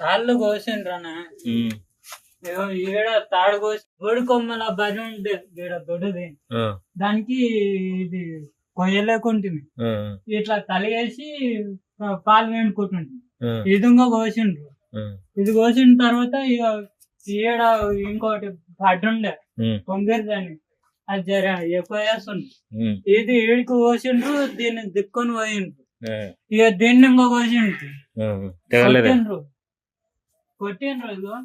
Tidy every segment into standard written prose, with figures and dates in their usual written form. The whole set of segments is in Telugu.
తాళ్ళు కోసిండ్రనా ఈడ తాడు కోసి బొడి కొమ్మల బరి ఉంటే ఈడ దొడ్డుది దానికి ఇది కొయ్యలేకుంటుంది ఇట్లా కలిగేసి పాలు వేడుకుంటుంది ఇదిగా కోసిండ్రు. ఇది కోసిన తర్వాత ఇక ఈడ ఇంకోటి పడ్డు ఉండే పొంగిరి దాన్ని అది జర ఎక్కువ వేస్తుంది. ఇది ఈడికి కోసిండ్రు, దీన్ని దిక్కుని పోయిండ్రు. ఇక దీన్ని ఇంకో కోసిండ్రు, కొట్టిండ్రు ఇదిగో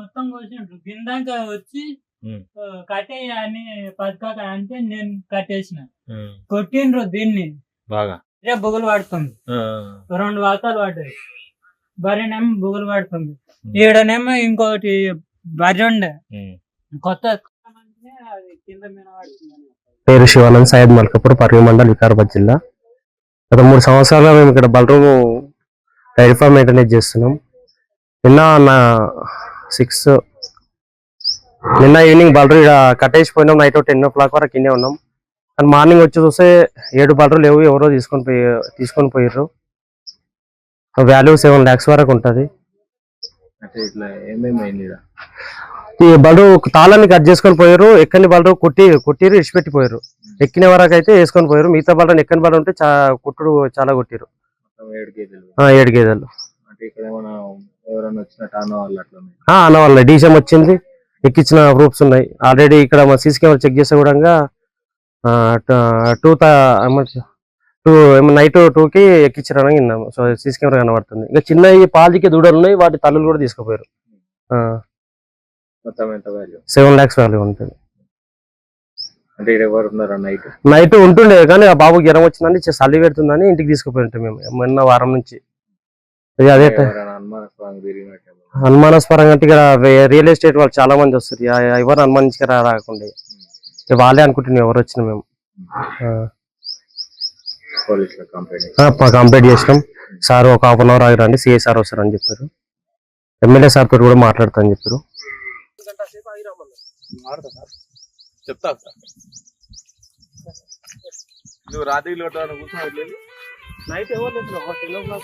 మొత్తం కోసిండ్రు. కిందాక వచ్చి కట్టేయ అని పథకాక అంటే నేను కట్టేసిన. కొట్టిండ్రు దీన్ని బాగా బుగులు పడుతుంది. 2 వాతాలు పడ్డాయి. బరినేమో బుగులు పడుతుంది. ఈడనేమో ఇంకోటి బరి ఉండే కొత్త అది కింద మీద పడుతుంది. పేరు శివానంద్, సయ్యద్ మల్కాపూర్, పర్వీ మండల్, వికారాబాద్ జిల్లా. గత 3 సంవత్సరాలుగా మేము ఇక్కడ బలరూము డైరీ ఫార్మ్ మెయింటైన్ చేస్తున్నాం. నిన్న ఈవినింగ్ బలరు ఇక్కడ కట్టేసిపోయినాం. నైట్ 10 o'clock వరకు ఇన్నే ఉన్నాం. కానీ మార్నింగ్ వచ్చి చూస్తే 7 బలరు లేవు, ఎవరో తీసుకొని పోయారు. వాల్యూ 7 lakhs వరకు ఉంటుంది. ఈ బలరు తాళాన్ని కట్ చేసుకొని పోయారు. ఎక్కని బలరు కొట్టిరు, ఇడిచిపెట్టిపోయారు. ఎక్కిన వరకు అయితే వేసుకొని పోయారు. మిగతా బలరు ఎక్కని బలరు ఉంటే కుట్టుడు చాలా కొట్టిరు. 7 గేదెలు అన్న వాళ్ళ డీసీఎం వచ్చింది, ఎక్కించిన ప్రూఫ్స్ ఉన్నాయి ఆల్రెడీ. ఇక్కడ మా సీసీ కెమెరా చెక్ చేసే కూడా నైట్ 2కి ఎక్కించారని విన్నాము. సో సీసీ కెమెరా కనబడుతుంది. ఇంకా చిన్న పాలకి దూడలు ఉన్నాయి, వాటి తల్లులు కూడా తీసుకుపోయారు. 7 lakhs వాల్యూ ఉంటుంది. నైట్ ఉంటుండే కానీ ఆ బాబుకి జ్వరం వచ్చిందని చలి పెడుతుందని ఇంటికి తీసుకుపోయి ఉంటాం మేము మొన్న వారం నుంచి. అదే అనుమానాస్పరంగా అంటే ఇక్కడ రియల్ ఎస్టేట్ వాళ్ళు చాలా మంది వస్తారు. ఎవరు అనుమానించుక రాకుండా వాళ్ళే అనుకుంటున్నాం ఎవరు వచ్చినా. మేము కంప్లైంట్ చేసినాం. సార్ ఒక 1/2 hour ఆగిరండి, సిఐ సార్ వస్తారని చెప్పారు. ఎమ్మెల్యే సార్ తోటి కూడా మాట్లాడతా అని చెప్పారు. చెప్తా నువ్వు రాత్రి కూర్చోలేదు. నైట్ ఎవరు లేదు, 10 o'clock